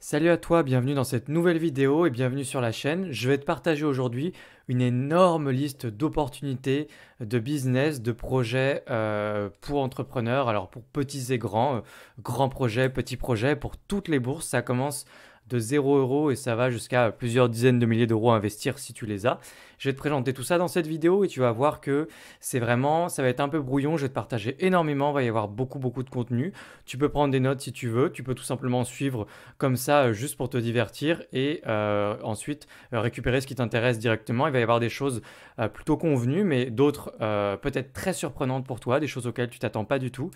Salut à toi, bienvenue dans cette nouvelle vidéo et bienvenue sur la chaîne. Je vais te partager aujourd'hui une énorme liste d'opportunités, de business, de projets pour entrepreneurs. Alors pour petits et grands, grands projets, petits projets, pour toutes les bourses, ça commence de 0 € et ça va jusqu'à plusieurs dizaines de milliers d'euros à investir si tu les as. Je vais te présenter tout ça dans cette vidéo et tu vas voir que ça va être un peu brouillon. Je vais te partager énormément, il va y avoir beaucoup de contenu. Tu peux prendre des notes si tu veux, tu peux tout simplement suivre comme ça juste pour te divertir et ensuite récupérer ce qui t'intéresse directement. Il va y avoir des choses plutôt convenues, mais d'autres peut-être très surprenantes pour toi, des choses auxquelles tu t'attends pas du tout.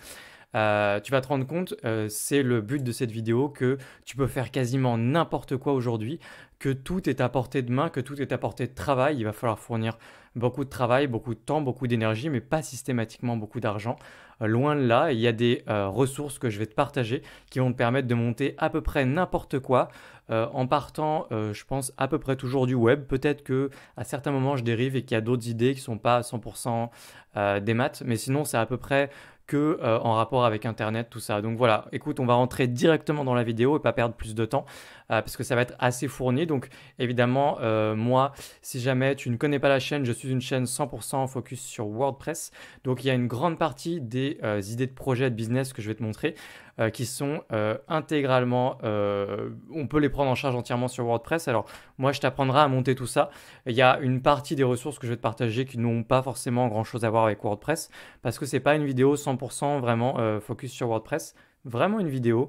Tu vas te rendre compte, c'est le but de cette vidéo, que tu peux faire quasiment n'importe quoi aujourd'hui, que tout est à portée de main, que tout est à portée de travail. Il va falloir fournir beaucoup de travail, beaucoup de temps, beaucoup d'énergie, mais pas systématiquement beaucoup d'argent. Loin de là, il y a des ressources que je vais te partager qui vont te permettre de monter à peu près n'importe quoi en partant, je pense, à peu près toujours du web. Peut-être que à certains moments, je dérive et qu'il y a d'autres idées qui ne sont pas à 100% des maths, mais sinon, c'est à peu près que en rapport avec Internet, tout ça. Donc voilà, écoute, on va rentrer directement dans la vidéo et pas perdre plus de temps parce que ça va être assez fourni. Donc évidemment, moi, si jamais tu ne connais pas la chaîne, je suis une chaîne 100% focus sur WordPress. Donc il y a une grande partie des idées de projets de business que je vais te montrer qui sont intégralement, on peut les prendre en charge entièrement sur WordPress. Alors moi, je t'apprendrai à monter tout ça. Il y a une partie des ressources que je vais te partager qui n'ont pas forcément grand-chose à voir avec WordPress parce que c'est pas une vidéo 100% vraiment focus sur WordPress. Vraiment une vidéo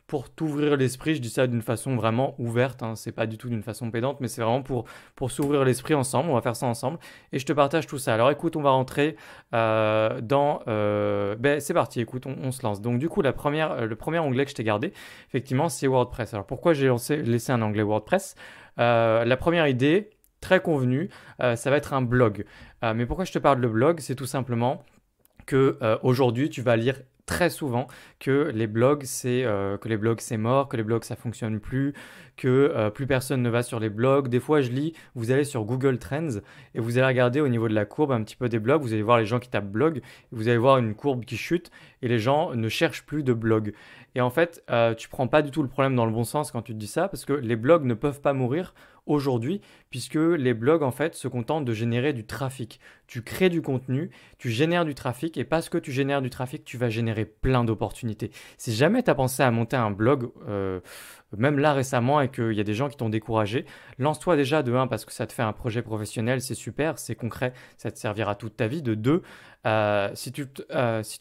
pour t'ouvrir l'esprit. Je dis ça d'une façon vraiment ouverte, hein. C'est pas du tout d'une façon pédante, mais c'est vraiment pour s'ouvrir l'esprit ensemble. On va faire ça ensemble et je te partage tout ça. Alors écoute, on va rentrer c'est parti, écoute, on se lance. Donc du coup, le premier onglet que je t'ai gardé, effectivement, c'est WordPress. Alors pourquoi j'ai laissé un onglet WordPress? La première idée, très convenue, ça va être un blog. Mais pourquoi je te parle de blog? C'est tout simplement que aujourd'hui tu vas lire très souvent que les blogs c'est mort, que les blogs ça fonctionne plus, que plus personne ne va sur les blogs. Des fois je lis, vous allez sur Google Trends et vous allez regarder au niveau de la courbe un petit peu des blogs, vous allez voir les gens qui tapent blog, vous allez voir une courbe qui chute et les gens ne cherchent plus de blog. Et en fait, tu prends pas du tout le problème dans le bon sens quand tu te dis ça parce que les blogs ne peuvent pas mourir aujourd'hui puisque les blogs en fait se contentent de générer du trafic. Tu crées du contenu, tu génères du trafic et parce que tu génères du trafic, tu vas générer plein d'opportunités. Si jamais tu as pensé à monter un blog, même là récemment et qu'il y a des gens qui t'ont découragé, lance-toi déjà de 1 parce que ça te fait un projet professionnel, c'est super, c'est concret, ça te servira toute ta vie. De 2, si tu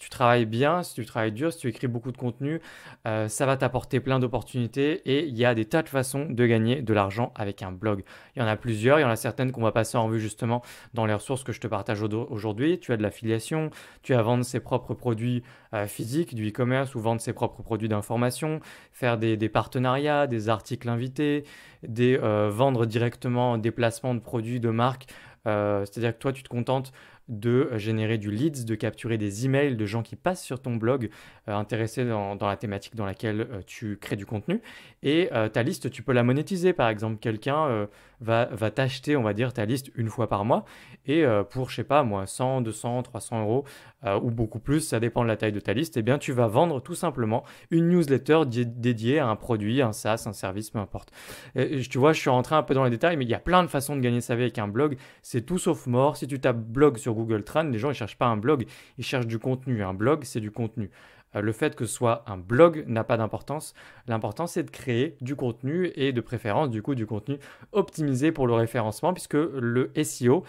travailles bien, si tu travailles dur, si tu écris beaucoup de contenu, ça va t'apporter plein d'opportunités et il y a des tas de façons de gagner de l'argent avec un blog. Il y en a plusieurs, il y en a certaines qu'on va passer en vue justement dans les ressources que je te partage aujourd'hui. Tu as de l'affiliation, tu as vendre ses propres produits physiques, du e-commerce ou vendre ses propres produits d'information, faire des partenariats, des articles invités, vendre directement des placements de produits de marque. C'est-à-dire que toi, tu te contentes de générer du leads, de capturer des emails de gens qui passent sur ton blog intéressés dans la thématique dans laquelle tu crées du contenu. Et ta liste, tu peux la monétiser. Par exemple, quelqu'un va t'acheter, on va dire, ta liste une fois par mois et pour, je sais pas moi, 100, 200, 300 euros ou beaucoup plus, ça dépend de la taille de ta liste, eh bien tu vas vendre tout simplement une newsletter dédiée à un produit, un SaaS, un service, peu importe. Et tu vois, je suis rentré un peu dans les détails, mais il y a plein de façons de gagner sa vie avec un blog. C'est tout sauf mort. Si tu tapes blog sur Google Trends, les gens ne cherchent pas un blog, ils cherchent du contenu. Un blog, c'est du contenu. Le fait que ce soit un blog n'a pas d'importance. L'important, c'est de créer du contenu et de préférence, du coup, du contenu optimisé pour le référencement, puisque le SEO,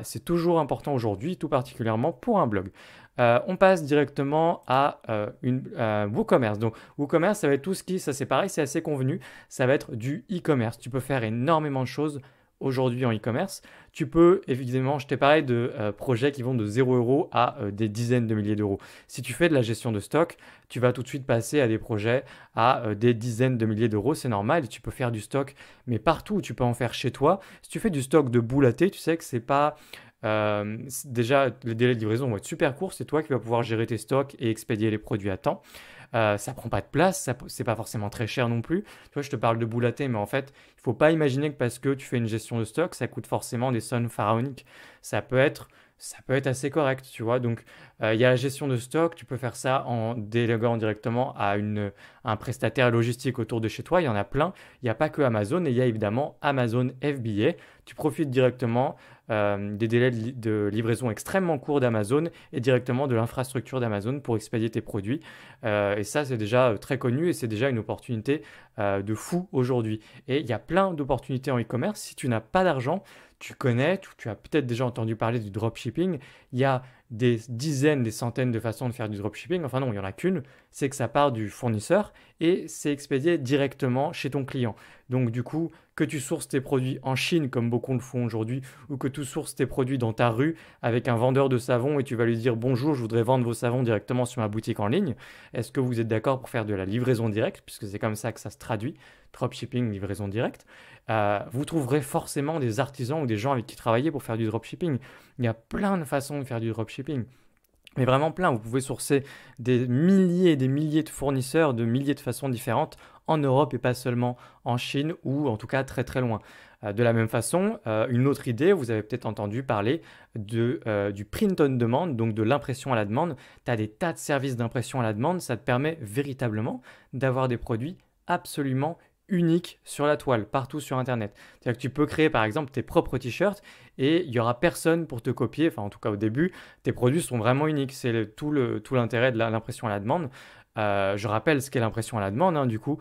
c'est toujours important aujourd'hui, tout particulièrement pour un blog. On passe directement à WooCommerce. Donc, WooCommerce, ça va être tout ce qui, ça c'est pareil, c'est assez convenu, ça va être du e-commerce. Tu peux faire énormément de choses aujourd'hui en e-commerce. Tu peux, évidemment, je t'ai parlé de projets qui vont de 0 € à des dizaines de milliers d'euros. Si tu fais de la gestion de stock, tu vas tout de suite passer à des projets à des dizaines de milliers d'euros. C'est normal, et tu peux faire du stock, mais partout, tu peux en faire chez toi. Si tu fais du stock de boule à thé, tu sais que c'est pas... déjà, les délais de livraison vont être super courts. C'est toi qui vas pouvoir gérer tes stocks et expédier les produits à temps. Ça prend pas de place, c'est pas forcément très cher non plus. Tu vois, je te parle de boule à thé, mais en fait, il faut pas imaginer que parce que tu fais une gestion de stock, ça coûte forcément des sommes pharaoniques. Ça peut être ça peut être assez correct, tu vois. Donc, il y a la gestion de stock, tu peux faire ça en déléguant directement à un prestataire logistique autour de chez toi. Il y en a plein. Il n'y a pas que Amazon et il y a évidemment Amazon FBA. Tu profites directement des délais de livraison extrêmement courts d'Amazon et directement de l'infrastructure d'Amazon pour expédier tes produits. Et ça, c'est déjà très connu et c'est déjà une opportunité de fou aujourd'hui. Et il y a plein d'opportunités en e-commerce. Si tu n'as pas d'argent, tu connais, tu as peut-être déjà entendu parler du dropshipping. Il y a des dizaines, des centaines de façons de faire du dropshipping. Enfin non, il n'y en a qu'une. C'est que ça part du fournisseur et c'est expédié directement chez ton client. Donc du coup, que tu sources tes produits en Chine comme beaucoup le font aujourd'hui ou que tu sources tes produits dans ta rue avec un vendeur de savon et tu vas lui dire bonjour, je voudrais vendre vos savons directement sur ma boutique en ligne. Est-ce que vous êtes d'accord pour faire de la livraison directe puisque c'est comme ça que ça se traduit, dropshipping, livraison directe. Vous trouverez forcément des artisans ou des gens avec qui travailler pour faire du dropshipping. Il y a plein de façons de faire du dropshipping. Mais vraiment plein, vous pouvez sourcer des milliers et des milliers de fournisseurs de milliers de façons différentes en Europe et pas seulement en Chine ou en tout cas très très loin. De la même façon, une autre idée, vous avez peut-être entendu parler du print on demand, donc de l'impression à la demande. Tu as des tas de services d'impression à la demande, ça te permet véritablement d'avoir des produits absolument uniques sur la toile, partout sur Internet. C'est-à-dire que tu peux créer par exemple tes propres t-shirts et il n'y aura personne pour te copier, enfin en tout cas au début, tes produits sont vraiment uniques. C'est tout l'intérêt de l'impression à la demande. Je rappelle ce qu'est l'impression à la demande, hein, du coup,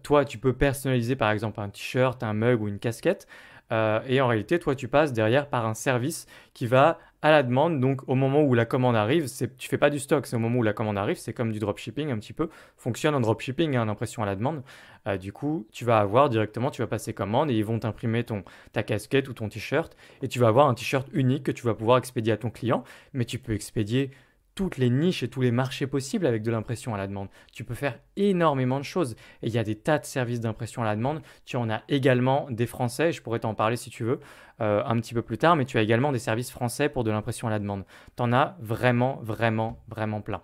toi tu peux personnaliser par exemple un t-shirt, un mug ou une casquette. Et en réalité, toi, tu passes derrière par un service qui va à la demande. Donc, au moment où la commande arrive, tu fais pas du stock. C'est au moment où la commande arrive. C'est comme du dropshipping un petit peu. Fonctionne en dropshipping, hein, l'impression à la demande. Du coup, tu vas avoir directement, tu vas passer commande et ils vont t'imprimer ta casquette ou ton t-shirt. Et tu vas avoir un t-shirt unique que tu vas pouvoir expédier à ton client. Mais tu peux expédier toutes les niches et tous les marchés possibles avec de l'impression à la demande. Tu peux faire énormément de choses et il y a des tas de services d'impression à la demande. Tu en as également des français, je pourrais t'en parler si tu veux un petit peu plus tard, mais tu as également des services français pour de l'impression à la demande. Tu en as vraiment, vraiment, vraiment plein.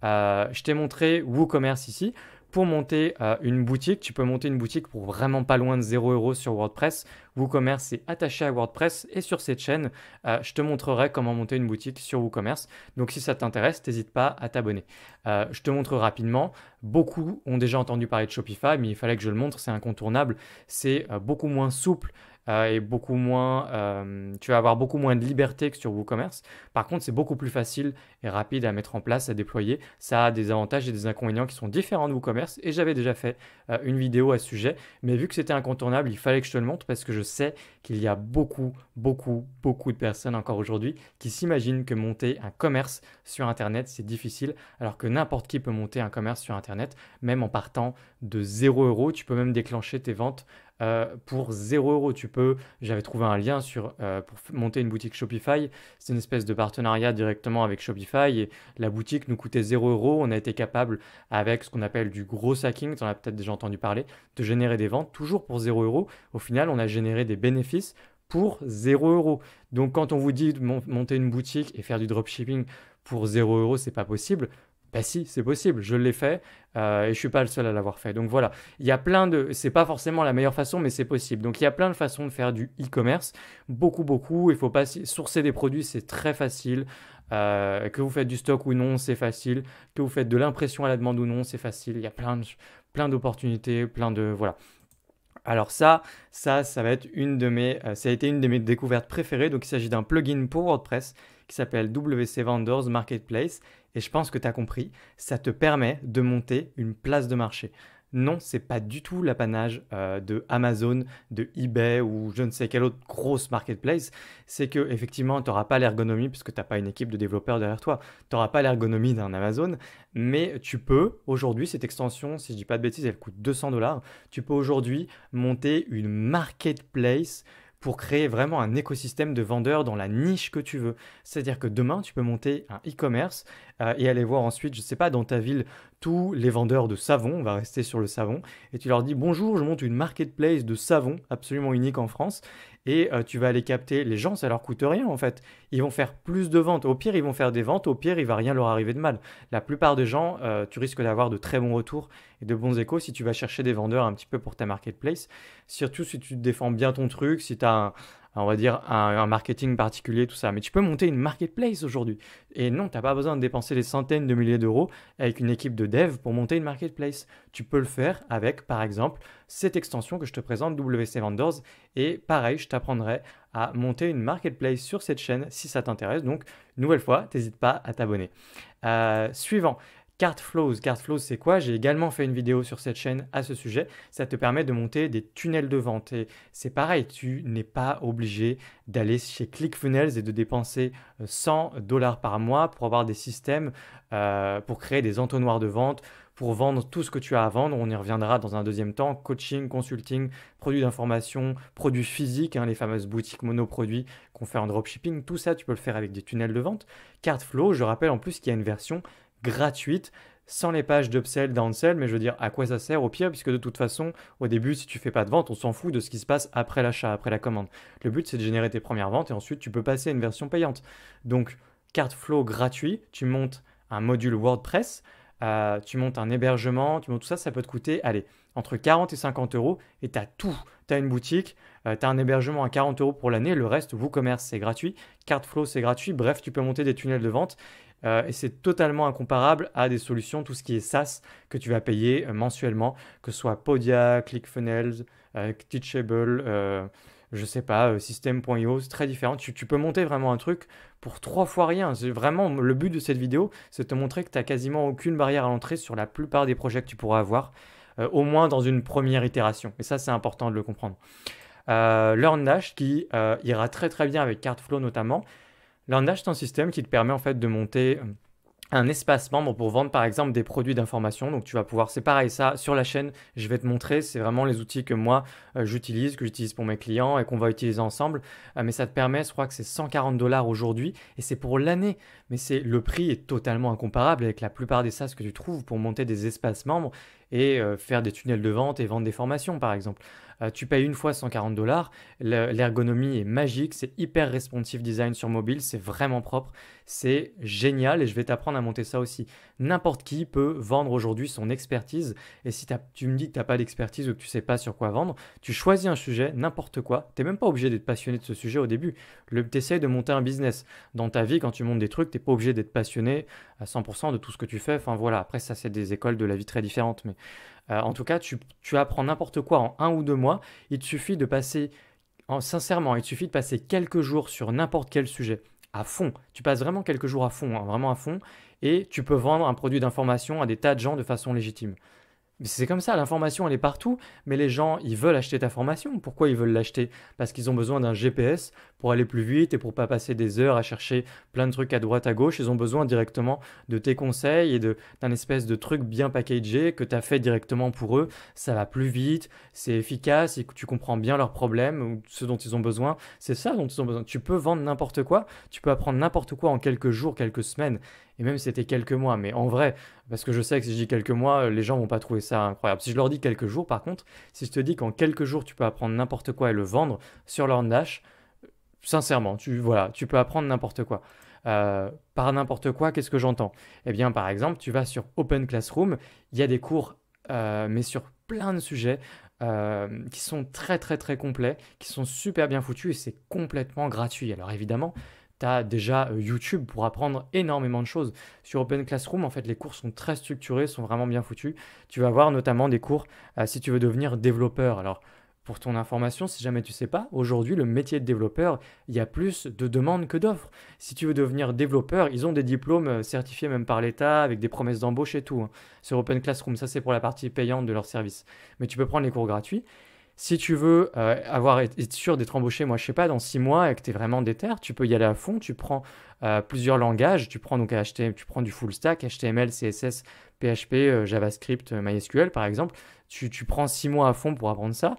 Je t'ai montré WooCommerce ici. Pour monter une boutique, tu peux monter une boutique pour vraiment pas loin de 0 € sur WordPress. WooCommerce est attaché à WordPress et sur cette chaîne, je te montrerai comment monter une boutique sur WooCommerce. Donc si ça t'intéresse, n'hésite pas à t'abonner. Je te montre rapidement. Beaucoup ont déjà entendu parler de Shopify, mais il fallait que je le montre, c'est incontournable. C'est beaucoup moins souple et beaucoup moins, tu vas avoir beaucoup moins de liberté que sur WooCommerce. Par contre, c'est beaucoup plus facile et rapide à mettre en place, à déployer. Ça a des avantages et des inconvénients qui sont différents de WooCommerce et j'avais déjà fait une vidéo à ce sujet. Mais vu que c'était incontournable, il fallait que je te le montre parce que je sais qu'il y a beaucoup, beaucoup, beaucoup de personnes encore aujourd'hui qui s'imaginent que monter un commerce sur Internet, c'est difficile, alors que n'importe qui peut monter un commerce sur Internet, même en partant de 0 €. Tu peux même déclencher tes ventes pour 0 €. J'avais trouvé un lien pour monter une boutique Shopify. C'est une espèce de partenariat directement avec Shopify et la boutique nous coûtait 0 €. On a été capable, avec ce qu'on appelle du gros hacking, tu en as peut-être déjà entendu parler, de générer des ventes toujours pour 0 €. Au final, on a généré des bénéfices pour 0 €. Donc quand on vous dit de monter une boutique et faire du dropshipping pour 0 €, c'est pas possible. Bah si, c'est possible, je l'ai fait et je suis pas le seul à l'avoir fait. Donc voilà, il y a c'est pas forcément la meilleure façon, mais c'est possible. Donc il y a plein de façons de faire du e-commerce, beaucoup, beaucoup. Il faut pas sourcer des produits, c'est très facile. Que vous faites du stock ou non, c'est facile. Que vous faites de l'impression à la demande ou non, c'est facile. Il y a plein d'opportunités, voilà. Alors ça va être ça a été une de mes découvertes préférées. Donc il s'agit d'un plugin pour WordPress qui s'appelle WC Vendors Marketplace. Et je pense que tu as compris, ça te permet de monter une place de marché. Non, c'est pas du tout l'apanage de Amazon, de eBay ou je ne sais quelle autre grosse marketplace. C'est que effectivement, tu n'auras pas l'ergonomie puisque tu n'as pas une équipe de développeurs derrière toi. Tu n'auras pas l'ergonomie d'un Amazon, mais tu peux aujourd'hui, cette extension, si je dis pas de bêtises, elle coûte 200 $. Tu peux aujourd'hui monter une marketplace pour créer vraiment un écosystème de vendeurs dans la niche que tu veux. C'est-à-dire que demain, tu peux monter un e-commerce et aller voir ensuite, je ne sais pas, dans ta ville, tous les vendeurs de savon, on va rester sur le savon, et tu leur dis bonjour, je monte une marketplace de savon absolument unique en France, et tu vas aller capter les gens, ça leur coûte rien en fait. Ils vont faire plus de ventes. Au pire, ils vont faire des ventes, au pire, il va rien leur arriver de mal. La plupart des gens, tu risques d'avoir de très bons retours et de bons échos si tu vas chercher des vendeurs un petit peu pour ta marketplace. Surtout si tu défends bien ton truc, si tu as on va dire, un marketing particulier, tout ça. Mais tu peux monter une marketplace aujourd'hui. Et non, tu n'as pas besoin de dépenser des centaines de milliers d'euros avec une équipe de dev pour monter une marketplace. Tu peux le faire avec, par exemple, cette extension que je te présente, WC Vendors. Et pareil, je t'apprendrai à monter une marketplace sur cette chaîne si ça t'intéresse. Donc, nouvelle fois, n'hésite pas à t'abonner. Suivant. Cartflows. Cartflows, c'est quoi? J'ai également fait une vidéo sur cette chaîne à ce sujet. Ça te permet de monter des tunnels de vente. Et c'est pareil, tu n'es pas obligé d'aller chez ClickFunnels et de dépenser 100 dollars par mois pour avoir des systèmes, pour créer des entonnoirs de vente, pour vendre tout ce que tu as à vendre. On y reviendra dans un deuxième temps. Coaching, consulting, produits d'information, produits physiques, les fameuses boutiques monoproduits qu'on fait en dropshipping. Tout ça, tu peux le faire avec des tunnels de vente. Cartflow, je rappelle en plus qu'il y a une version gratuite, sans les pages d'upsell, downsell, mais je veux dire, à quoi ça sert au pire, puisque de toute façon, au début, si tu fais pas de vente, on s'en fout de ce qui se passe après l'achat, après la commande. Le but, c'est de générer tes premières ventes et ensuite, tu peux passer à une version payante. Donc, Cartflow gratuit, tu montes un module WordPress, tu montes un hébergement, tu montes tout ça, ça peut te coûter, allez, entre 40 et 50 euros et tu as tout. Tu as une boutique, tu as un hébergement à 40 euros pour l'année, le reste, WooCommerce, c'est gratuit, Cartflow, c'est gratuit, bref, tu peux monter des tunnels de vente. Et c'est totalement incomparable à des solutions, tout ce qui est SaaS, que tu vas payer mensuellement, que ce soit Podia, ClickFunnels, Teachable, je sais pas, System.io, c'est très différent. Tu peux monter vraiment un truc pour 3 fois rien. C'est vraiment le but de cette vidéo, c'est de te montrer que tu n'as quasiment aucune barrière à l'entrée sur la plupart des projets que tu pourras avoir, au moins dans une première itération. Et ça, c'est important de le comprendre. LearnDash qui ira très très bien avec Cartflow notamment. LearnDash, c'est un système qui te permet en fait de monter un espace membre pour vendre par exemple des produits d'information. Donc tu vas pouvoir, c'est pareil ça, sur la chaîne, je vais te montrer, c'est vraiment les outils que moi j'utilise, que j'utilise pour mes clients et qu'on va utiliser ensemble. Mais ça te permet, je crois que c'est 140 dollars aujourd'hui et c'est pour l'année. Mais le prix est totalement incomparable avec la plupart des SaaS que tu trouves pour monter des espaces membres et faire des tunnels de vente et vendre des formations par exemple. Tu payes une fois 140 dollars, l'ergonomie est magique, c'est hyper responsive design sur mobile, c'est vraiment propre, c'est génial et je vais t'apprendre à monter ça aussi. N'importe qui peut vendre aujourd'hui son expertise et si tu me dis que tu n'as pas d'expertise ou que tu ne sais pas sur quoi vendre, tu choisis un sujet, n'importe quoi, tu n'es même pas obligé d'être passionné de ce sujet au début. Tu essaies de monter un business. Dans ta vie, quand tu montes des trucs, tu n'es pas obligé d'être passionné à 100% de tout ce que tu fais. Enfin voilà, après ça c'est des écoles de la vie très différentes, mais en tout cas, tu apprends n'importe quoi en 1 ou 2 mois. Il te suffit de passer, sincèrement, il te suffit de passer quelques jours sur n'importe quel sujet à fond. Tu passes vraiment quelques jours à fond, vraiment à fond, et tu peux vendre un produit d'information à des tas de gens de façon légitime. C'est comme ça, l'information elle est partout, mais les gens ils veulent acheter ta formation. Pourquoi ils veulent l'acheter? Parce qu'ils ont besoin d'un GPS pour aller plus vite et pour pas passer des heures à chercher plein de trucs à droite à gauche. Ils ont besoin directement de tes conseils et d'un espèce de truc bien packagé que tu as fait directement pour eux. Ça va plus vite, c'est efficace, et tu comprends bien leurs problèmes ou ce dont ils ont besoin. C'est ça dont ils ont besoin. Tu peux vendre n'importe quoi, tu peux apprendre n'importe quoi en quelques jours, quelques semaines, et même si c'était quelques mois. Mais en vrai, parce que je sais que si je dis quelques mois, les gens vont pas trouver ça incroyable. Si je leur dis quelques jours, par contre, si je te dis qu'en quelques jours, tu peux apprendre n'importe quoi et le vendre sur LearnDash, sincèrement, tu peux apprendre n'importe quoi. Par n'importe quoi, qu'est-ce que j'entends? Eh bien, par exemple, tu vas sur Open Classroom, il y a des cours, mais sur plein de sujets qui sont très très très complets, qui sont super bien foutus et c'est complètement gratuit. Alors évidemment, tu as déjà YouTube pour apprendre énormément de choses. Sur Open Classroom, en fait, les cours sont très structurés, sont vraiment bien foutus. Tu vas avoir notamment des cours si tu veux devenir développeur. Alors, pour ton information, si jamais tu ne sais pas, aujourd'hui, le métier de développeur, il y a plus de demandes que d'offres. Si tu veux devenir développeur, ils ont des diplômes certifiés même par l'État, avec des promesses d'embauche et tout, sur Open Classroom. Ça, c'est pour la partie payante de leur service. Mais tu peux prendre les cours gratuits. Si tu veux être sûr d'être embauché, moi je sais pas, dans 6 mois et que tu es vraiment déter, tu peux y aller à fond. Tu prends plusieurs langages, tu prends tu prends du full stack, HTML, CSS, PHP, JavaScript, MySQL par exemple. Tu prends 6 mois à fond pour apprendre ça.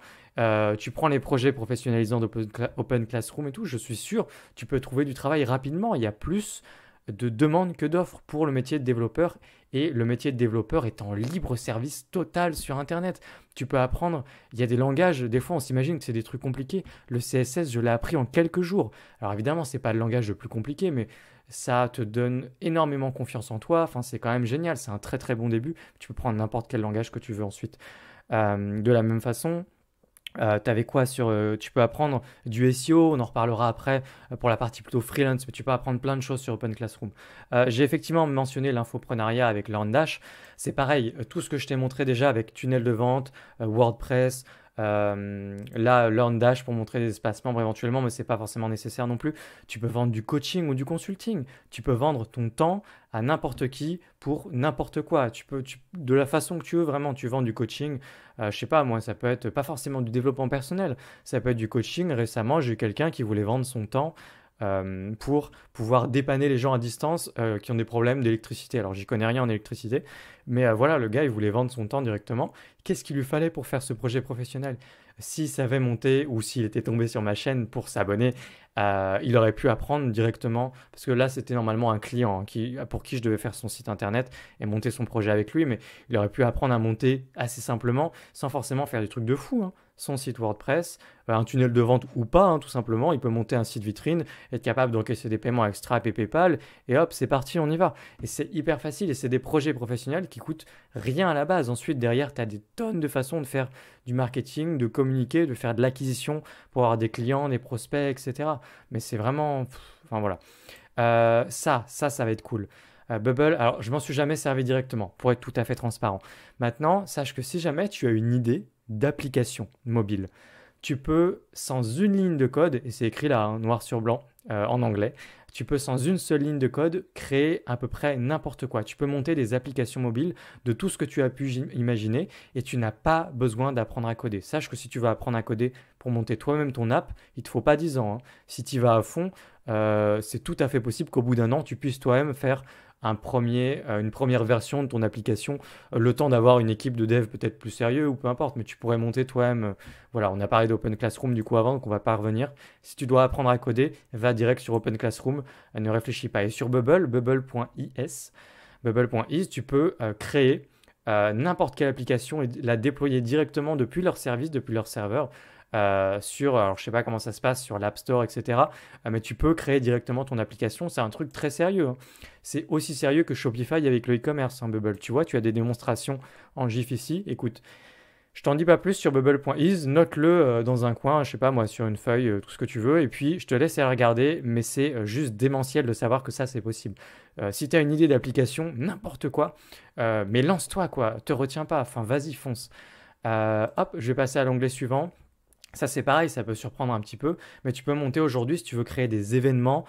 Tu prends les projets professionnalisants d'Open Classroom et tout. Je suis sûr, tu peux trouver du travail rapidement. Il y a plus de demandes que d'offres pour le métier de développeur et le métier de développeur est en libre service total sur Internet. Tu peux apprendre, il y a des langages, des fois on s'imagine que c'est des trucs compliqués. Le CSS, je l'ai appris en quelques jours. Alors évidemment, c'est pas le langage le plus compliqué, mais ça te donne énormément confiance en toi. Enfin, c'est quand même génial, c'est un très très bon début. Tu peux prendre n'importe quel langage que tu veux ensuite. De la même façon, T'avais quoi sur, tu peux apprendre du SEO, on en reparlera après pour la partie plutôt freelance, mais tu peux apprendre plein de choses sur Open Classroom. J'ai effectivement mentionné l'infoprenariat avec LearnDash. C'est pareil, tout ce que je t'ai montré déjà avec tunnel de vente, WordPress, là LearnDash pour montrer des espaces membres éventuellement, mais c'est pas forcément nécessaire non plus. Tu peux vendre du coaching ou du consulting. Tu peux vendre ton temps à n'importe qui pour n'importe quoi. De la façon que tu veux vraiment, tu vends du coaching. Je sais pas, moi, ça peut être pas forcément du développement personnel, ça peut être du coaching. Récemment, j'ai eu quelqu'un qui voulait vendre son temps pour pouvoir dépanner les gens à distance qui ont des problèmes d'électricité. Alors, j'y connais rien en électricité, mais voilà, le gars, il voulait vendre son temps directement. Qu'est-ce qu'il lui fallait pour faire ce projet professionnel? S'il savait monter ou s'il était tombé sur ma chaîne pour s'abonner, il aurait pu apprendre directement, parce que là, c'était normalement un client pour qui je devais faire son site internet et monter son projet avec lui, mais il aurait pu apprendre à monter assez simplement, sans forcément faire des trucs de fou, hein. Son site WordPress, un tunnel de vente ou pas, hein, tout simplement. Il peut monter un site vitrine, être capable d'encaisser des paiements avec Stripe et PayPal, et hop, c'est parti, on y va. Et c'est hyper facile, et c'est des projets professionnels qui coûtent rien à la base. Ensuite, derrière, tu as des tonnes de façons de faire du marketing, de communiquer, de faire de l'acquisition pour avoir des clients, des prospects, etc. Mais c'est vraiment... Enfin voilà. Ça va être cool. Bubble, alors je m'en suis jamais servi directement, pour être tout à fait transparent. Maintenant, sache que si jamais tu as une idée d'application mobile, tu peux, sans une ligne de code, et c'est écrit là, hein, noir sur blanc, en anglais, tu peux sans une seule ligne de code créer à peu près n'importe quoi. Tu peux monter des applications mobiles de tout ce que tu as pu imaginer et tu n'as pas besoin d'apprendre à coder. Sache que si tu vas apprendre à coder pour monter toi-même ton app, il ne te faut pas 10 ans, hein. Si tu y vas à fond, c'est tout à fait possible qu'au bout d'un an, tu puisses toi-même faire une première version de ton application, le temps d'avoir une équipe de dev peut-être plus sérieux ou peu importe, mais tu pourrais monter toi-même. Voilà, on a parlé d'Open Classroom du coup avant, donc on va pas revenir. Si tu dois apprendre à coder, va direct sur Open Classroom, ne réfléchis pas. Et sur bubble.is, tu peux créer n'importe quelle application et la déployer directement depuis leur service, depuis leur serveur. Alors je sais pas comment ça se passe sur l'App Store, etc. Mais tu peux créer directement ton application. C'est un truc très sérieux, hein. C'est aussi sérieux que Shopify avec le e-commerce, hein, Bubble. Tu vois, tu as des démonstrations en GIF ici. Écoute, je t'en dis pas plus sur bubble.is. Note-le dans un coin, je sais pas moi, sur une feuille, tout ce que tu veux. Et puis, je te laisse aller regarder. Mais c'est juste démentiel de savoir que ça, c'est possible. Si tu as une idée d'application, n'importe quoi, mais lance-toi, quoi. Te retiens pas. Enfin, vas-y, fonce. Hop, je vais passer à l'onglet suivant. Ça, c'est pareil, ça peut surprendre un petit peu, mais tu peux monter aujourd'hui si tu veux créer des événements,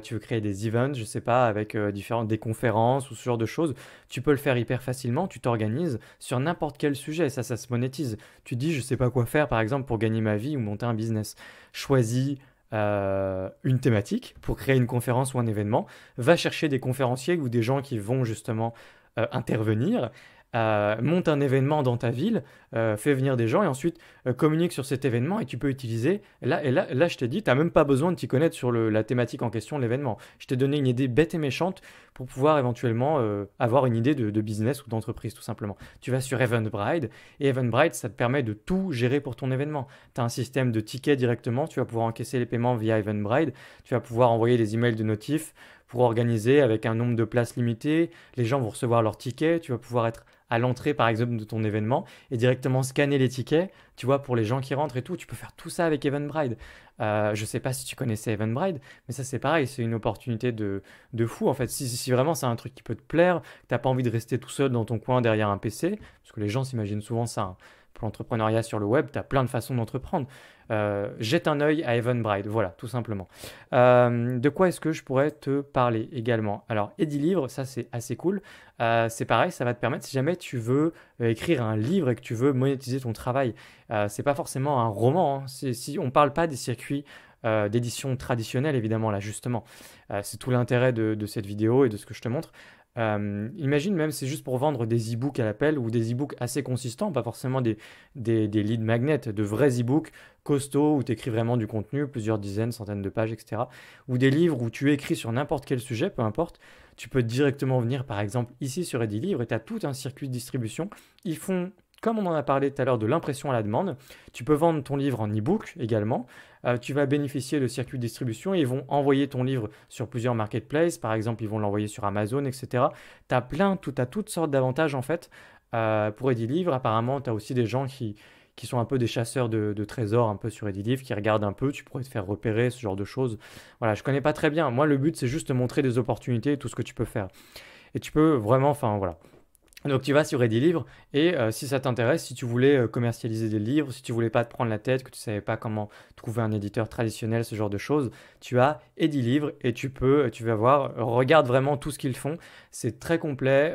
tu veux créer des events, je sais pas, avec des conférences ou ce genre de choses. Tu peux le faire hyper facilement, tu t'organises sur n'importe quel sujet, ça se monétise. Tu dis, je sais pas quoi faire, par exemple, pour gagner ma vie ou monter un business. Choisis une thématique pour créer une conférence ou un événement. Va chercher des conférenciers ou des gens qui vont justement intervenir. Monte un événement dans ta ville, fais venir des gens et ensuite communique sur cet événement et tu peux utiliser. Là je t'ai dit, tu n'as même pas besoin de t'y connaître sur la thématique en question de l'événement. Je t'ai donné une idée bête et méchante pour pouvoir éventuellement avoir une idée de business ou d'entreprise tout simplement. Tu vas sur Eventbrite et Eventbrite, ça te permet de tout gérer pour ton événement. Tu as un système de tickets directement, tu vas pouvoir encaisser les paiements via Eventbrite, tu vas pouvoir envoyer des emails de notifs pour organiser avec un nombre de places limité. Les gens vont recevoir leurs tickets, tu vas pouvoir être à l'entrée par exemple de ton événement et directement scanner les tickets, tu vois, pour les gens qui rentrent et tout. Tu peux faire tout ça avec Eventbrite. Je sais pas si tu connaissais Eventbrite, mais ça c'est pareil, c'est une opportunité de fou en fait. Si vraiment c'est un truc qui peut te plaire, que t'as pas envie de rester tout seul dans ton coin derrière un PC, parce que les gens s'imaginent souvent ça, hein. Pour l'entrepreneuriat sur le web, tu as plein de façons d'entreprendre. Jette un œil à Eventbrite, voilà, tout simplement. De quoi est-ce que je pourrais te parler également? Alors, Edilivre, ça c'est assez cool. C'est pareil, ça va te permettre, si jamais tu veux écrire un livre et que tu veux monétiser ton travail, c'est pas forcément un roman, hein. Si on parle pas des circuits d'édition traditionnelle, évidemment, là, justement. C'est tout l'intérêt de cette vidéo et de ce que je te montre. Imagine même c'est juste pour vendre des e-books à l'appel ou des e-books assez consistants, pas forcément des lead magnets, de vrais e-books costauds où tu écris vraiment du contenu, plusieurs dizaines, centaines de pages, etc. Ou des livres où tu écris sur n'importe quel sujet, peu importe. Tu peux directement venir par exemple ici sur Edilivre et tu as tout un circuit de distribution. Ils font, comme on en a parlé tout à l'heure, de l'impression à la demande. Tu peux vendre ton livre en e-book également. Tu vas bénéficier de circuits de distribution et ils vont envoyer ton livre sur plusieurs marketplaces. Par exemple, ils vont l'envoyer sur Amazon, etc. Tu as toutes sortes d'avantages en fait pour Edilivre. Apparemment, tu as aussi des gens qui sont un peu des chasseurs de trésors un peu sur Edilive, qui regardent un peu, tu pourrais te faire repérer, ce genre de choses. Voilà, je connais pas très bien. Moi, le but, c'est juste de montrer des opportunités et tout ce que tu peux faire. Et tu peux vraiment, enfin voilà. Donc tu vas sur Edilivre et si ça t'intéresse, si tu voulais commercialiser des livres, si tu voulais pas te prendre la tête, que tu savais pas comment trouver un éditeur traditionnel, ce genre de choses, tu as Edilivre et tu vas voir, regarde vraiment tout ce qu'ils font. C'est très complet.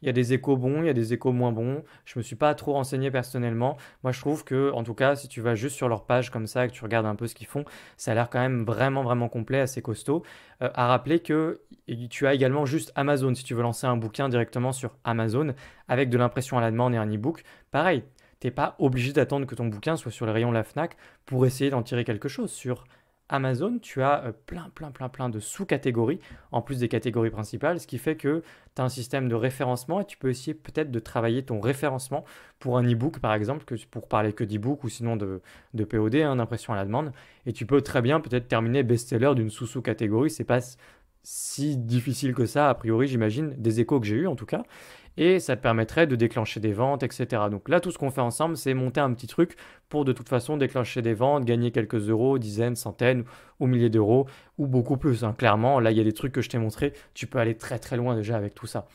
Il y a des échos bons, il y a des échos moins bons. Je me suis pas trop renseigné personnellement. Moi, je trouve que, en tout cas, si tu vas juste sur leur page comme ça, et que tu regardes un peu ce qu'ils font, ça a l'air quand même vraiment vraiment complet, assez costaud. À rappeler que tu as également juste Amazon si tu veux lancer un bouquin directement sur Amazon avec de l'impression à la demande et un e-book. Pareil, tu n'es pas obligé d'attendre que ton bouquin soit sur les rayons de la FNAC pour essayer d'en tirer quelque chose. Sur Amazon, tu as plein de sous-catégories en plus des catégories principales, ce qui fait que tu as un système de référencement et tu peux essayer peut-être de travailler ton référencement pour un e-book par exemple, pour parler que d'e-book ou sinon de POD, hein, d'impression à la demande. Et tu peux très bien peut-être terminer best-seller d'une sous-catégorie. C'est pas si difficile que ça, a priori, j'imagine, des échos que j'ai eu en tout cas. Et ça te permettrait de déclencher des ventes, etc. Donc là, tout ce qu'on fait ensemble, c'est monter un petit truc pour de toute façon déclencher des ventes, gagner quelques euros, dizaines, centaines ou milliers d'euros, ou beaucoup plus, hein. Clairement, là, il y a des trucs que je t'ai montré, tu peux aller très très loin déjà avec tout ça.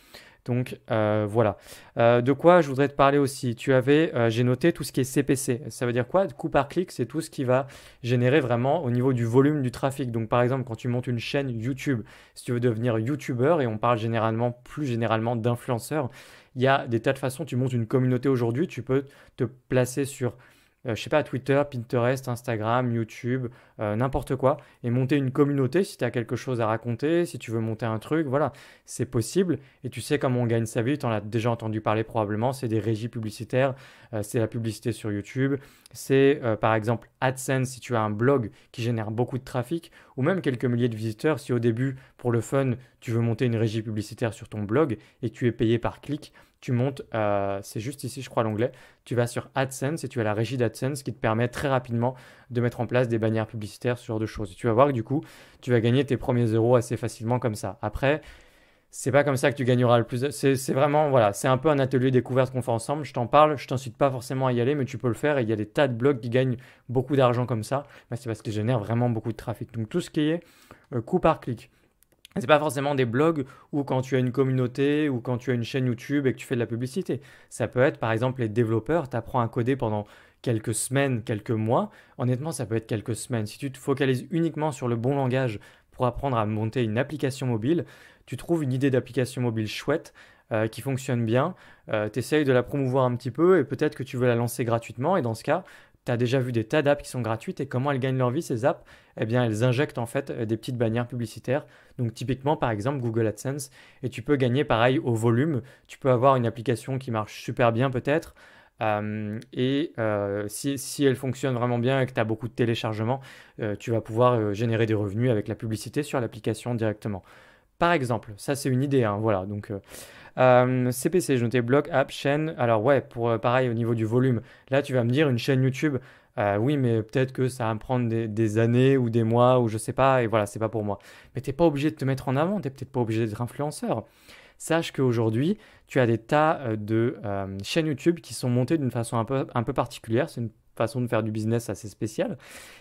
Donc voilà. De quoi je voudrais te parler aussi? J'ai noté tout ce qui est CPC. Ça veut dire quoi? Coût par clic, c'est tout ce qui va générer vraiment au niveau du volume du trafic. Donc par exemple, quand tu montes une chaîne YouTube, si tu veux devenir YouTuber, et on parle généralement, plus généralement d'influenceur, il y a des tas de façons. Tu montes une communauté aujourd'hui, tu peux te placer sur je sais pas, Twitter, Pinterest, Instagram, YouTube, n'importe quoi, et monter une communauté si tu as quelque chose à raconter, si tu veux monter un truc, voilà, c'est possible. Et tu sais comment on gagne sa vie, tu en as déjà entendu parler probablement, c'est des régies publicitaires, c'est la publicité sur YouTube, c'est par exemple AdSense si tu as un blog qui génère beaucoup de trafic, ou même quelques milliers de visiteurs si au début, pour le fun, tu veux monter une régie publicitaire sur ton blog et que tu es payé par clic. Tu montes, c'est juste ici, je crois, l'onglet. Tu vas sur AdSense et tu as la régie d'AdSense qui te permet très rapidement de mettre en place des bannières publicitaires, ce genre de choses. Et tu vas voir que du coup, tu vas gagner tes premiers euros assez facilement comme ça. Après, c'est pas comme ça que tu gagneras le plus. C'est vraiment, voilà, c'est un peu un atelier découverte qu'on fait ensemble. Je t'en parle, je t'incite pas forcément à y aller, mais tu peux le faire. Et il y a des tas de blogs qui gagnent beaucoup d'argent comme ça. Bah, c'est parce qu'ils génèrent vraiment beaucoup de trafic. Donc tout ce qui est coût par clic. C'est pas forcément des blogs ou quand tu as une communauté ou quand tu as une chaîne YouTube et que tu fais de la publicité. Ça peut être par exemple les développeurs, tu apprends à coder pendant quelques semaines, quelques mois. Honnêtement, ça peut être quelques semaines. Si tu te focalises uniquement sur le bon langage pour apprendre à monter une application mobile, tu trouves une idée d'application mobile chouette qui fonctionne bien, tu essayes de la promouvoir un petit peu et peut-être que tu veux la lancer gratuitement et dans ce cas, tu as déjà vu des tas d'apps qui sont gratuites et comment elles gagnent leur vie ces apps? Eh bien, elles injectent en fait des petites bannières publicitaires. Donc typiquement, par exemple, Google AdSense. Et tu peux gagner pareil au volume. Tu peux avoir une application qui marche super bien peut-être. Si elle fonctionne vraiment bien et que tu as beaucoup de téléchargements, tu vas pouvoir générer des revenus avec la publicité sur l'application directement. Par exemple, ça c'est une idée, hein, voilà. Donc CPC, je notais blog, app, chaîne. Alors ouais, pour pareil au niveau du volume. Là, tu vas me dire une chaîne YouTube. Oui, mais peut-être que ça va me prendre des années ou des mois ou je sais pas. Et voilà, c'est pas pour moi. Mais t'es pas obligé de te mettre en avant. T'es peut-être pas obligé d'être influenceur. Sache qu'aujourd'hui, tu as des tas de chaînes YouTube qui sont montées d'une façon un peu particulière. C'est une façon de faire du business assez spéciale.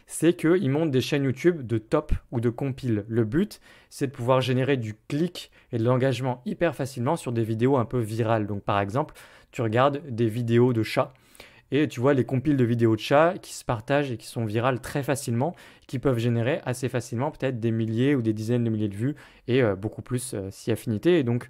C'est qu'ils montent des chaînes YouTube de top ou de compile. Le but, c'est de pouvoir générer du clic et de l'engagement hyper facilement sur des vidéos un peu virales. Donc par exemple, tu regardes des vidéos de chats et tu vois les compiles de vidéos de chats qui se partagent et qui sont virales très facilement, qui peuvent générer assez facilement peut-être des milliers ou des dizaines de milliers de vues et beaucoup plus si affinité. Et donc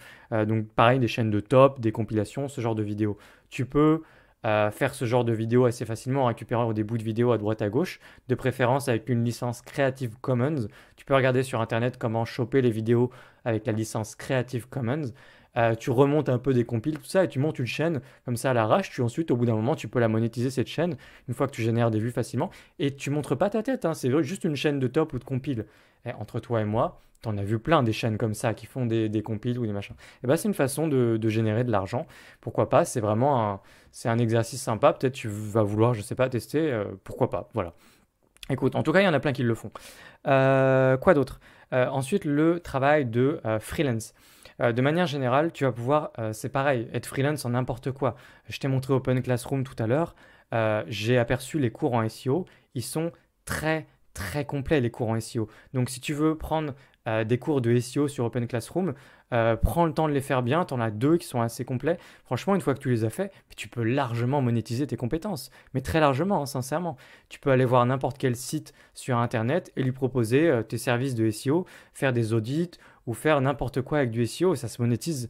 pareil, des chaînes de top, des compilations, ce genre de vidéos. Tu peux faire ce genre de vidéos assez facilement en récupérant des bouts de vidéos à droite à gauche, de préférence avec une licence Creative Commons. Tu peux regarder sur internet comment choper les vidéos avec la licence Creative Commons. Tu remontes un peu des compiles, tout ça, et tu montes une chaîne comme ça à l'arrache. Ensuite, au bout d'un moment, tu peux la monétiser cette chaîne une fois que tu génères des vues facilement. Et tu montres pas ta tête, hein, c'est juste une chaîne de top ou de compile. Et entre toi et moi, t'en as vu plein des chaînes comme ça qui font des compiles ou des machins. Et ben, c'est une façon de générer de l'argent. Pourquoi pas? C'est un exercice sympa. Peut-être tu vas vouloir, je sais pas, tester. Pourquoi pas? Voilà. Écoute, en tout cas, il y en a plein qui le font. Quoi d'autre? Ensuite, le travail de freelance. De manière générale, tu vas pouvoir, c'est pareil, être freelance en n'importe quoi. Je t'ai montré Open Classroom tout à l'heure. j'ai aperçu les cours en SEO, ils sont très très complets les cours en SEO. Donc si tu veux prendre des cours de SEO sur Open Classroom, prends le temps de les faire bien, tu en as deux qui sont assez complets. Franchement, une fois que tu les as faits, tu peux largement monétiser tes compétences, mais très largement, hein, sincèrement. Tu peux aller voir n'importe quel site sur Internet et lui proposer tes services de SEO, faire des audits ou faire n'importe quoi avec du SEO, et ça se monétise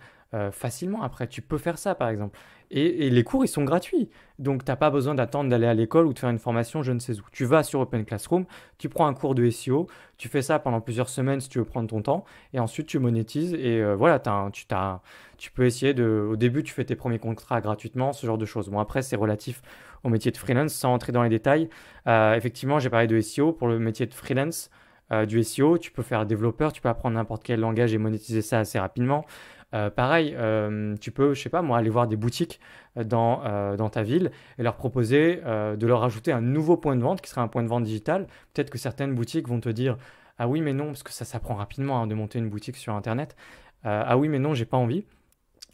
facilement après. Tu peux faire ça, par exemple. Et les cours, ils sont gratuits. Donc, tu n'as pas besoin d'attendre d'aller à l'école ou de faire une formation je ne sais où. Tu vas sur Open Classroom, tu prends un cours de SEO, tu fais ça pendant plusieurs semaines si tu veux prendre ton temps, et ensuite tu monétises. Et voilà, tu peux essayer de. Au début, tu fais tes premiers contrats gratuitement, ce genre de choses. Bon, après, c'est relatif au métier de freelance, sans entrer dans les détails. Effectivement, j'ai parlé de SEO. Pour le métier de freelance, du SEO, tu peux faire développeur, tu peux apprendre n'importe quel langage et monétiser ça assez rapidement. Pareil, tu peux, je sais pas moi, aller voir des boutiques dans ta ville et leur proposer de leur ajouter un nouveau point de vente qui sera un point de vente digital. Peut-être que certaines boutiques vont te dire, ah oui, mais non, parce que ça s'apprend rapidement hein, de monter une boutique sur Internet. Ah oui, mais non, j'ai pas envie.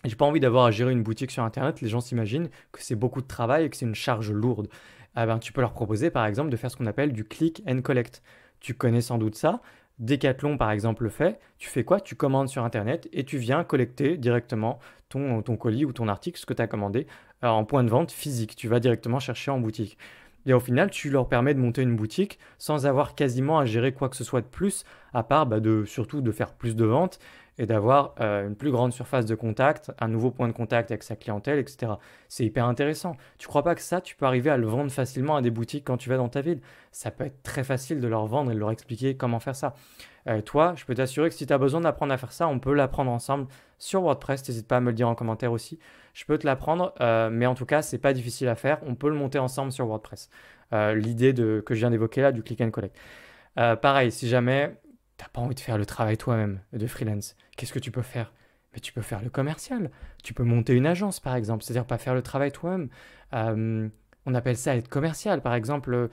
J'ai pas envie d'avoir à gérer une boutique sur Internet. Les gens s'imaginent que c'est beaucoup de travail et que c'est une charge lourde. Ah ben, tu peux leur proposer, par exemple, de faire ce qu'on appelle du click and collect. Tu connais sans doute ça. Decathlon, par exemple, le fait. Tu fais quoi? Tu commandes sur Internet et tu viens collecter directement ton colis ou ton article, ce que tu as commandé, en point de vente physique. Tu vas directement chercher en boutique. Et au final, tu leur permets de monter une boutique sans avoir quasiment à gérer quoi que ce soit de plus, à part surtout de faire plus de ventes et d'avoir une plus grande surface de contact, un nouveau point de contact avec sa clientèle, etc. C'est hyper intéressant. Tu crois pas que ça, tu peux arriver à le vendre facilement à des boutiques quand tu vas dans ta ville? Ça peut être très facile de leur vendre et de leur expliquer comment faire ça. Toi, je peux t'assurer que si tu as besoin d'apprendre à faire ça, on peut l'apprendre ensemble sur WordPress. N'hésite pas à me le dire en commentaire aussi. Je peux te l'apprendre, mais en tout cas, c'est pas difficile à faire. On peut le monter ensemble sur WordPress. L'idée que je viens d'évoquer là, du click and collect. Pareil, si jamais t'as pas envie de faire le travail toi-même de freelance, qu'est-ce que tu peux faire? Mais tu peux faire le commercial. Tu peux monter une agence, par exemple, c'est-à-dire pas faire le travail toi-même. On appelle ça être commercial, par exemple.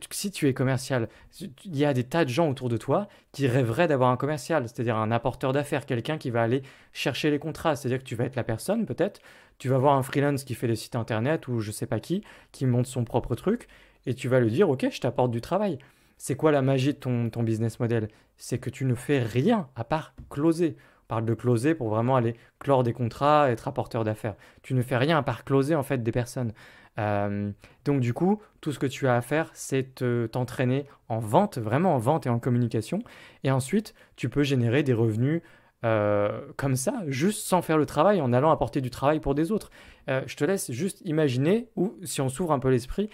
Si tu es commercial, il y a des tas de gens autour de toi qui rêveraient d'avoir un commercial, c'est-à-dire un apporteur d'affaires, quelqu'un qui va aller chercher les contrats, c'est-à-dire que tu vas être la personne peut-être, tu vas voir un freelance qui fait des sites internet ou je sais pas qui monte son propre truc, et tu vas lui dire, ok, je t'apporte du travail. C'est quoi la magie de ton business model? C'est que tu ne fais rien à part closer. On parle de closer pour vraiment aller clore des contrats, être apporteur d'affaires. Tu ne fais rien à part closer en fait des personnes. Euh, donc du coup, tout ce que tu as à faire, c'est t'entraîner en vente, vraiment en vente et en communication. Et ensuite, tu peux générer des revenus comme ça, juste sans faire le travail, en allant apporter du travail pour des autres. Je te laisse juste imaginer, ou si on s'ouvre un peu l'esprit,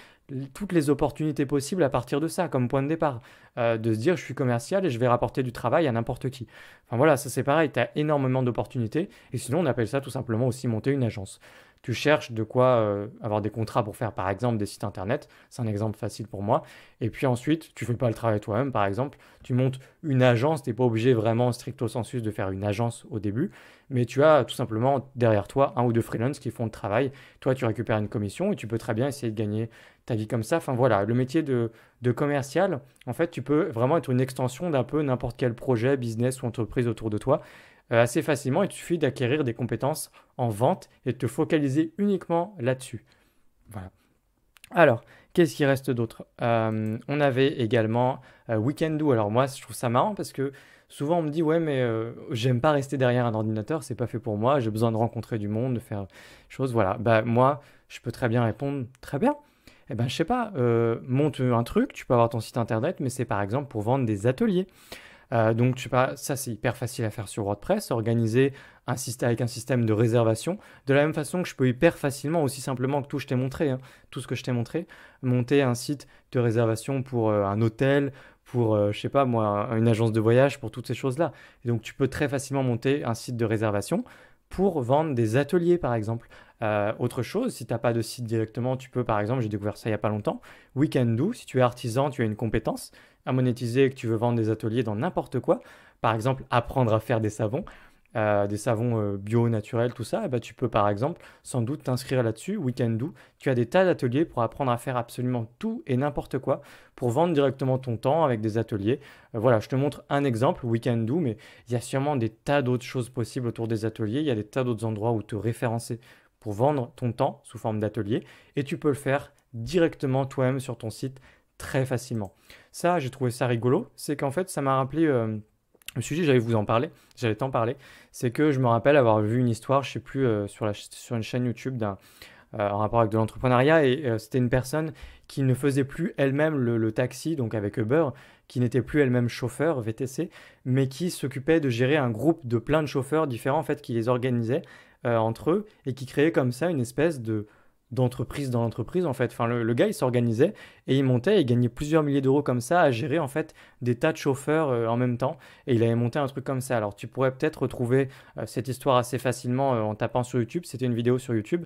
toutes les opportunités possibles à partir de ça, comme point de départ. De se dire, je suis commercial et je vais rapporter du travail à n'importe qui. Enfin voilà, ça c'est pareil, tu as énormément d'opportunités. Et sinon, on appelle ça tout simplement aussi monter une agence. Tu cherches de quoi avoir des contrats pour faire par exemple des sites internet, c'est un exemple facile pour moi. Et puis ensuite, tu fais pas le travail toi-même par exemple, tu montes une agence, tu n'es pas obligé vraiment stricto sensu de faire une agence au début, mais tu as tout simplement derrière toi un ou deux freelances qui font le travail. Toi, tu récupères une commission et tu peux très bien essayer de gagner ta vie comme ça. Enfin voilà, le métier de commercial, en fait, tu peux vraiment être une extension d'un peu n'importe quel projet, business ou entreprise autour de toi assez facilement. Il te suffit d'acquérir des compétences en vente et de te focaliser uniquement là-dessus. Voilà. Alors, qu'est-ce qui reste d'autre? On avait également Weekendoo. Alors moi, je trouve ça marrant parce que souvent on me dit ouais mais j'aime pas rester derrière un ordinateur, c'est pas fait pour moi, j'ai besoin de rencontrer du monde, de faire des choses. Voilà. Bah moi, je peux très bien répondre très bien. Eh ben je sais pas, monte un truc, tu peux avoir ton site internet, mais c'est par exemple pour vendre des ateliers. Donc, je sais pas, ça c'est hyper facile à faire sur WordPress, organiser un système avec un système de réservation. De la même façon que je peux hyper facilement, aussi simplement que tout je t'ai montré, hein, tout ce que je t'ai montré, monter un site de réservation pour un hôtel, pour, je sais pas moi, une agence de voyage, pour toutes ces choses-là. Et donc, tu peux très facilement monter un site de réservation pour vendre des ateliers, par exemple. Autre chose, si tu n'as pas de site directement, tu peux, par exemple, j'ai découvert ça il n'y a pas longtemps, Weekendoo, si tu es artisan, tu as une compétence à monétiser et que tu veux vendre des ateliers dans n'importe quoi, par exemple, apprendre à faire des savons bio, naturels, tout ça, eh ben, tu peux, par exemple, sans doute t'inscrire là-dessus, Weekendoo. Tu as des tas d'ateliers pour apprendre à faire absolument tout et n'importe quoi, pour vendre directement ton temps avec des ateliers. Voilà, je te montre un exemple, Weekendoo, mais il y a sûrement des tas d'autres choses possibles autour des ateliers. Il y a des tas d'autres endroits où te référencer pour vendre ton temps sous forme d'atelier et tu peux le faire directement toi-même sur ton site très facilement. Ça, j'ai trouvé ça rigolo. C'est qu'en fait, ça m'a rappelé le sujet, j'allais t'en parler. C'est que je me rappelle avoir vu une histoire, je sais plus, sur une chaîne YouTube en rapport avec de l'entrepreneuriat et c'était une personne qui ne faisait plus elle-même le taxi, donc avec Uber, qui n'était plus elle-même chauffeur VTC, mais qui s'occupait de gérer un groupe de plein de chauffeurs différents en fait, qui les organisait entre eux et qui créait comme ça une espèce d'entreprise dans l'entreprise en fait. Enfin, le gars il s'organisait et il montait et il gagnait plusieurs milliers d'euros comme ça à gérer en fait des tas de chauffeurs en même temps et il avait monté un truc comme ça. Alors tu pourrais peut-être retrouver cette histoire assez facilement en tapant sur YouTube, c'était une vidéo sur YouTube,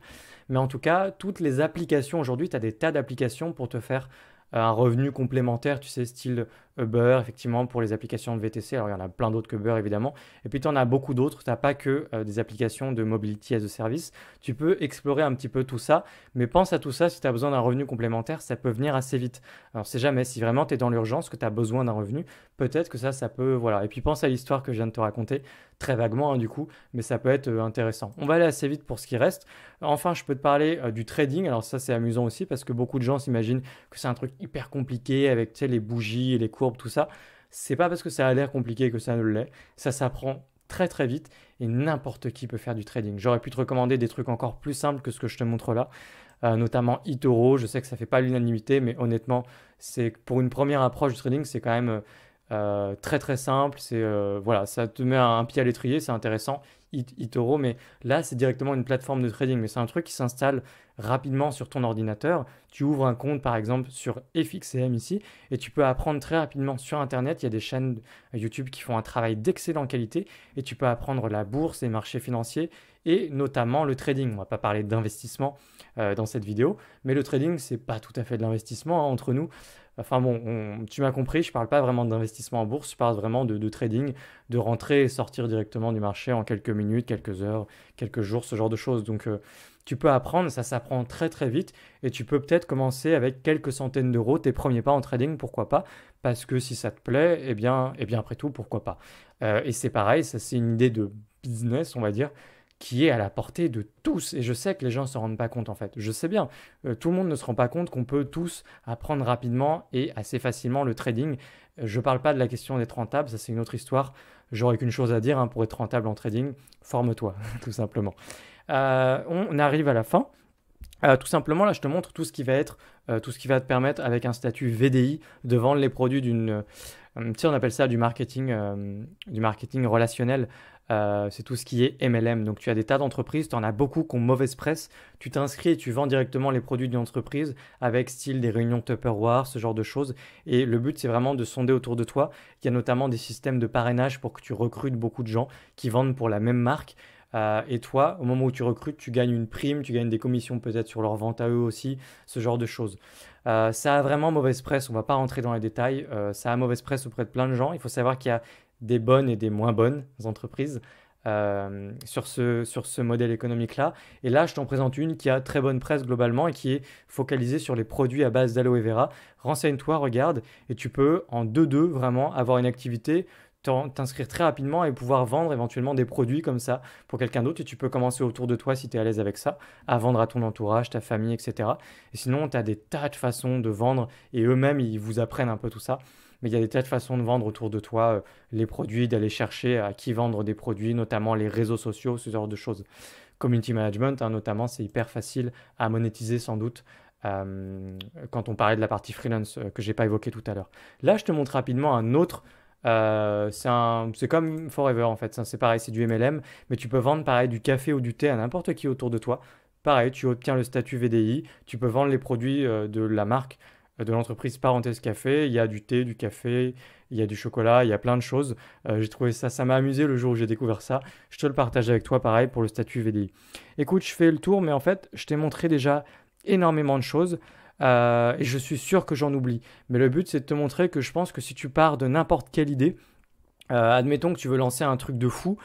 mais en tout cas toutes les applications aujourd'hui, tu as des tas d'applications pour te faire un revenu complémentaire, tu sais, style Uber, effectivement, pour les applications de VTC. Alors, il y en a plein d'autres que Uber, évidemment. Et puis, tu en as beaucoup d'autres. Tu n'as pas que des applications de mobility as a service. Tu peux explorer un petit peu tout ça. Mais pense à tout ça, si tu as besoin d'un revenu complémentaire, ça peut venir assez vite. Alors, c'est jamais, si vraiment tu es dans l'urgence, que tu as besoin d'un revenu, peut-être que ça peut, voilà. Et puis, pense à l'histoire que je viens de te raconter, très vaguement, hein, du coup, mais ça peut être intéressant. On va aller assez vite pour ce qui reste. Enfin, je peux te parler du trading. Alors, ça, c'est amusant aussi parce que beaucoup de gens s'imaginent que c'est un truc hyper compliqué avec, tu sais, les bougies et les courbes, tout ça. C'est pas parce que ça a l'air compliqué que ça ne l'est. Ça s'apprend très très vite et n'importe qui peut faire du trading. J'aurais pu te recommander des trucs encore plus simples que ce que je te montre là, notamment eToro. Je sais que ça fait pas l'unanimité, mais honnêtement, c'est pour une première approche du trading, c'est quand même très très simple. C'est voilà, ça te met un pied à l'étrier, c'est intéressant. eToro, mais là c'est directement une plateforme de trading, mais c'est un truc qui s'installe rapidement sur ton ordinateur. Tu ouvres un compte par exemple sur FXCM ici et tu peux apprendre très rapidement sur Internet. Il y a des chaînes YouTube qui font un travail d'excellente qualité et tu peux apprendre la bourse, les marchés financiers et notamment le trading. On ne va pas parler d'investissement dans cette vidéo, mais le trading c'est pas tout à fait de l'investissement hein, entre nous. Enfin bon, tu m'as compris, je ne parle pas vraiment d'investissement en bourse, je parle vraiment de trading, de rentrer et sortir directement du marché en quelques minutes, quelques heures, quelques jours, ce genre de choses. Donc tu peux apprendre, ça s'apprend très très vite et tu peux peut-être commencer avec quelques centaines d'euros, tes premiers pas en trading, pourquoi pas, parce que si ça te plaît, eh bien après tout, pourquoi pas. Et c'est pareil, ça c'est une idée de business, on va dire, qui est à la portée de tous. Et je sais que les gens ne se rendent pas compte en fait. Je sais bien, tout le monde ne se rend pas compte qu'on peut tous apprendre rapidement et assez facilement le trading. Je ne parle pas de la question d'être rentable, ça c'est une autre histoire. J'aurais qu'une chose à dire hein, pour être rentable en trading, forme-toi tout simplement. On arrive à la fin. Tout simplement, là, je te montre tout ce qui va être, tout ce qui va te permettre avec un statut VDI de vendre les produits d'une, tu sais, on appelle ça du marketing relationnel. C'est tout ce qui est MLM. Donc, tu as des tas d'entreprises, tu en as beaucoup qui ont mauvaise presse. Tu t'inscris et tu vends directement les produits d'une entreprise avec style des réunions Tupperware, ce genre de choses. Et le but, c'est vraiment de sonder autour de toi. Il y a notamment des systèmes de parrainage pour que tu recrutes beaucoup de gens qui vendent pour la même marque. Et toi, au moment où tu recrutes, tu gagnes une prime, tu gagnes des commissions peut-être sur leur vente à eux aussi, ce genre de choses. Ça a vraiment mauvaise presse, on ne va pas rentrer dans les détails. Ça a mauvaise presse auprès de plein de gens. Il faut savoir qu'il y a des bonnes et des moins bonnes entreprises sur ce modèle économique-là. Et là, je t'en présente une qui a très bonne presse globalement et qui est focalisée sur les produits à base d'aloe vera. Renseigne-toi, regarde, et tu peux en 2-2 vraiment avoir une activité, t'inscrire très rapidement et pouvoir vendre éventuellement des produits comme ça pour quelqu'un d'autre et tu peux commencer autour de toi si tu es à l'aise avec ça, à vendre à ton entourage, ta famille, etc. Et sinon, tu as des tas de façons de vendre et eux-mêmes, ils vous apprennent un peu tout ça. Mais il y a des tas de façons de vendre autour de toi les produits, d'aller chercher à qui vendre des produits, notamment les réseaux sociaux, ce genre de choses. Community management, hein, notamment, c'est hyper facile à monétiser sans doute. Quand on parlait de la partie freelance que j'ai pas évoqué tout à l'heure. Là, je te montre rapidement un autre. C'est comme Forever en fait, c'est pareil, c'est du MLM, mais tu peux vendre pareil du café ou du thé à n'importe qui autour de toi. Pareil, tu obtiens le statut VDI, tu peux vendre les produits de la marque, de l'entreprise Parenthèse Café. Il y a du thé, du café, il y a du chocolat, il y a plein de choses. J'ai trouvé ça, ça m'a amusé le jour où j'ai découvert ça. Je te le partage avec toi, pareil, pour le statut VDI. Écoute, je fais le tour, mais en fait, je t'ai montré déjà énormément de choses. Et je suis sûr que j'en oublie. Mais le but, c'est de te montrer que je pense que si tu pars de n'importe quelle idée, admettons que tu veux lancer un truc de fou,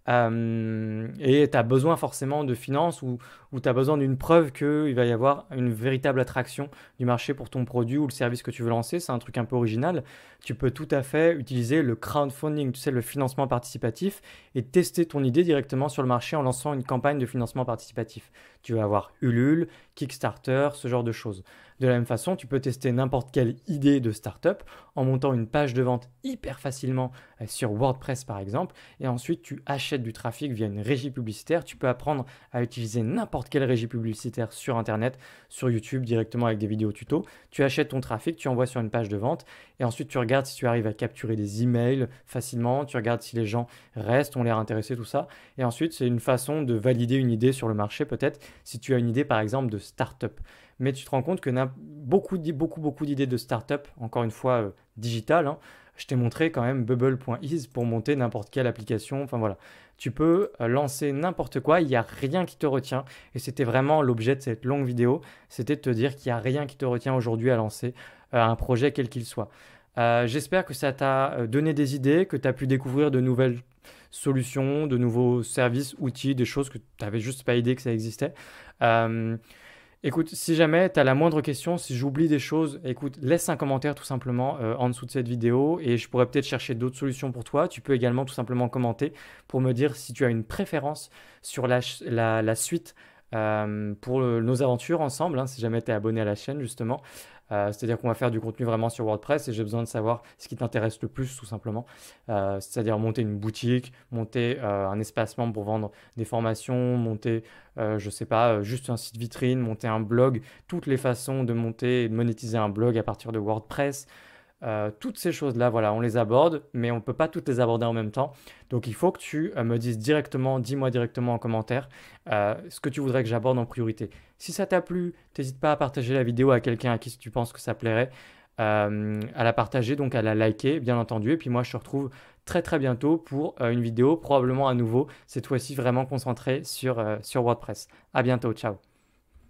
Et tu as besoin forcément de finances ou tu as besoin d'une preuve qu'il va y avoir une véritable attraction du marché pour ton produit ou le service que tu veux lancer. C'est un truc un peu original. Tu peux tout à fait utiliser le crowdfunding, tu sais, le financement participatif, et tester ton idée directement sur le marché en lançant une campagne de financement participatif. Tu vas avoir Ulule, Kickstarter, ce genre de choses. De la même façon, tu peux tester n'importe quelle idée de startup en montant une page de vente hyper facilement sur WordPress par exemple, et ensuite tu achètes du trafic via une régie publicitaire. Tu peux apprendre à utiliser n'importe quelle régie publicitaire sur Internet, sur YouTube directement avec des vidéos tuto. Tu achètes ton trafic, tu envoies sur une page de vente, et ensuite tu regardes si tu arrives à capturer des emails facilement, tu regardes si les gens restent, ont l'air intéressés, tout ça. Et ensuite, c'est une façon de valider une idée sur le marché peut-être, si tu as une idée par exemple de startup. Mais tu te rends compte que beaucoup d'idées de startup, encore une fois digitales, hein. Je t'ai montré quand même bubble.is pour monter n'importe quelle application. Enfin voilà, tu peux lancer n'importe quoi, il n'y a rien qui te retient. Et c'était vraiment l'objet de cette longue vidéo, c'était de te dire qu'il n'y a rien qui te retient aujourd'hui à lancer un projet quel qu'il soit. J'espère que ça t'a donné des idées, que tu as pu découvrir de nouvelles solutions, de nouveaux services, outils, des choses que tu n'avais juste pas idée que ça existait. Euh, Écoute, si jamais tu as la moindre question, si j'oublie des choses, écoute, laisse un commentaire tout simplement en dessous de cette vidéo et je pourrais peut-être chercher d'autres solutions pour toi. Tu peux également tout simplement commenter pour me dire si tu as une préférence sur la suite pour nos aventures ensemble, hein, si jamais tu es abonné à la chaîne justement. C'est-à-dire qu'on va faire du contenu vraiment sur WordPress et j'ai besoin de savoir ce qui t'intéresse le plus tout simplement. C'est-à-dire monter une boutique, monter un espacement pour vendre des formations, monter, je sais pas, juste un site vitrine, monter un blog, toutes les façons de monter et de monétiser un blog à partir de WordPress. Toutes ces choses-là, voilà, on les aborde, mais on ne peut pas toutes les aborder en même temps. Donc il faut que tu me dises directement, dis-moi directement en commentaire ce que tu voudrais que j'aborde en priorité. Si ça t'a plu, n'hésite pas à partager la vidéo à quelqu'un à qui tu penses que ça plairait, à la partager, donc à la liker, bien entendu. Et puis moi, je te retrouve très très bientôt pour une vidéo, probablement à nouveau, cette fois-ci vraiment concentrée sur WordPress. À bientôt, ciao.